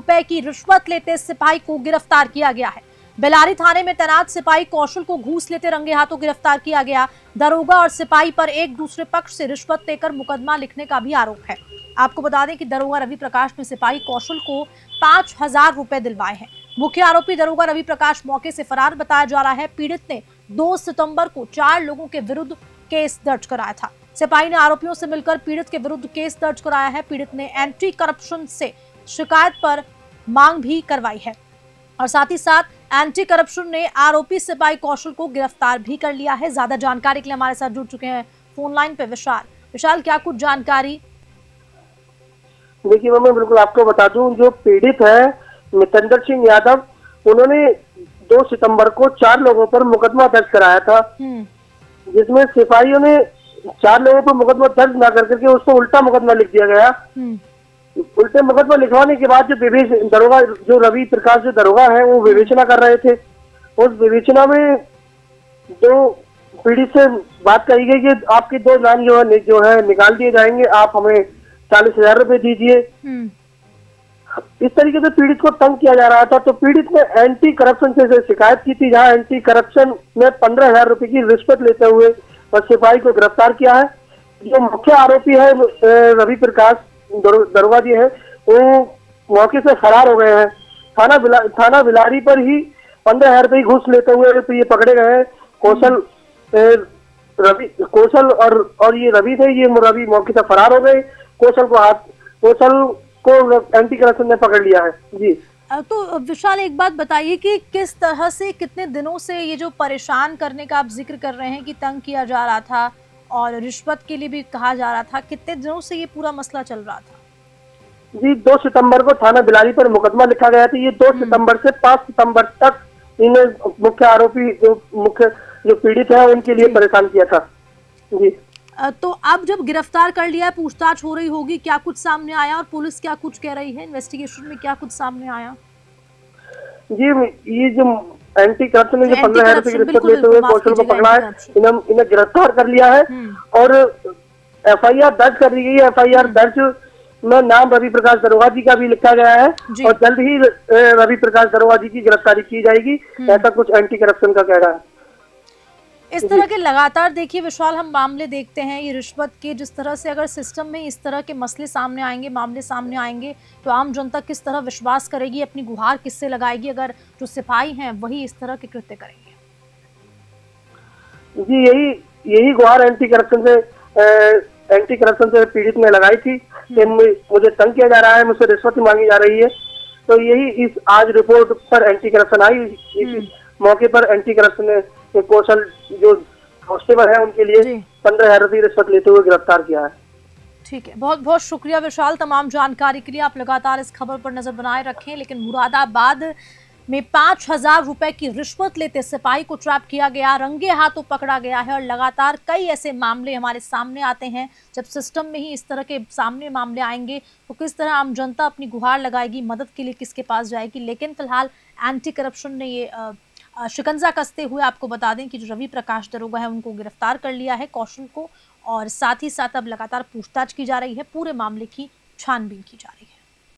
रुपए की रिश्वत लेते सिपाही को गिरफ्तार किया गया है। बेलारी थाने में तैनात सिपाही कौशल को घूस लेते रंगे हाथों गिरफ्तार किया गया। दरोगा और सिपाही पर एक दूसरे पक्ष से रिश्वत लेकर मुकदमा लिखने का भी आरोप है। आपको बता दें कि दरोगा रवि प्रकाश ने सिपाही कौशल को 5,000 रुपए दिलवाए हैं। मुख्य आरोपी दरोगा रवि प्रकाश मौके से फरार बताया जा रहा है। पीड़ित ने 2 सितंबर को 4 लोगों के विरुद्ध केस दर्ज कराया था। सिपाही ने आरोपियों से मिलकर पीड़ित के विरुद्ध केस दर्ज कराया है। पीड़ित ने एंटी करप्शन से शिकायत पर मांग भी करवाई है और साथ ही साथ एंटी करप्शन ने आरोपी सिपाही कौशल को गिरफ्तार भी कर लिया है। ज्यादा जानकारी के लिए हमारे साथ जुड़ चुके हैं फोन लाइन पे विशाल, क्या कुछ जानकारी? देखिए मैं बिल्कुल आपको बता दूं, जो पीड़ित है मितेंद्र सिंह यादव, उन्होंने 2 सितंबर को 4 लोगों पर मुकदमा दर्ज कराया था, जिसमें सिपाहियों ने 4 लोगों पर मुकदमा दर्ज न करके उसको उल्टा मुकदमा लिख दिया गया। उल्टे मुकदमा लिखवाने के बाद जो दरोगा जो रवि प्रकाश जो दरोगा है वो विवेचना कर रहे थे। उस विवेचना में जो पीड़ित से बात कही गई कि आपके 2 नाम जो है निकाल दिए जाएंगे, आप हमें 40,000 रुपए दीजिए। इस तरीके से पीड़ित को तंग किया जा रहा था। तो पीड़ित ने एंटी करप्शन से शिकायत की थी, जहां एंटी करप्शन में 15,000 रुपए की रिश्वत लेते हुए और सिपाही को गिरफ्तार किया है। जो मुख्य आरोपी है रवि प्रकाश दरोगा जी है, वो मौके से फरार हो गए हैं। थाना बिलारी पर ही 15,000 रुपए घूस लेते हुए तो ये पकड़े गए हैं। कौशल और ये रवि थे, ये रवि मौके से फरार हो गए। कौशल को एंटी करप्शन ने पकड़ लिया है जी। तो विशाल एक बात बताइए कि किस तरह से कितने दिनों से ये जो परेशान करने का आप जिक्र कर रहे हैं कि तंग किया जा रहा था और रिश्वत के लिए भी कहा जा रहा था, कितने दिनों से ये पूरा मसला चल रहा था? जी 2 सितंबर को थाना बिलारी पर मुकदमा लिखा गया था। ये 2 सितंबर से 5 सितंबर तक इन्हें मुख्य आरोपी जो पीड़ित है उनके लिए परेशान किया था जी। तो अब जब गिरफ्तार कर लिया है, पूछताछ हो रही होगी, क्या कुछ सामने आया और पुलिस क्या कुछ कह रही है? इन्वेस्टिगेशन में क्या कुछ सामने आया? जी ये जो एंटी करप्शन में जो 15,000 रुपए की रिश्वत लेते हुए कौशल को पकड़ा है, इन्हें गिरफ्तार कर लिया है और FIR दर्ज कर दी गई है। FIR दर्ज में नाम रवि प्रकाश दरोगा जी का भी लिखा गया है और जल्द ही रवि प्रकाश दरोगा जी की गिरफ्तारी की जाएगी, ऐसा कुछ एंटी करप्शन का कह रहा है। इस तरह के लगातार देखिए विशाल हम मामले देखते हैं ये रिश्वत के, जिस तरह से अगर सिस्टम में इस तरह के मसले सामने आएंगे, मामले सामने आएंगे, तो आम जनता किस तरह विश्वास करेगी, अपनी गुहार किससे लगाएगी अगर जो सिपाही हैं वही इस तरह के कृत्य करेंगे? जी यही गुहार एंटी करप्शन से पीड़ित ने लगाई थी कि मुझे तंग किया जा रहा है, मुझसे रिश्वत मांगी जा रही है। तो यही इस आज रिपोर्ट पर एंटी करप्शन आई। मौके पर एंटी करप्शन ने कौशल जो कांस्टेबल है उनके लिए 15,000 रुपये रिश्वत लेते हुए गिरफ्तार किया है। ठीक है, बहुत बहुत शुक्रिया विशाल तमाम जानकारी के लिए। आप लगातार इस खबर पर नजर बनाए रखें। लेकिन मुरादाबाद में 5,000 रुपए की रिश्वत लेते सिपाही को ट्रैप किया गया, रंगे हाथों पकड़ा गया है और लगातार कई ऐसे मामले हमारे सामने आते हैं। जब सिस्टम में ही इस तरह के सामने मामले आएंगे तो किस तरह आम जनता अपनी गुहार लगाएगी, मदद के लिए किसके पास जाएगी? लेकिन फिलहाल एंटी करप्शन ने ये शिकंजा कसते हुए आपको बता दें कि जो रवि प्रकाश दरोगा है उनको गिरफ्तार कर लिया है, कौशल को, और साथ ही साथ अब लगातार पूछताछ की जा रही है, पूरे मामले की छानबीन की जा रही है।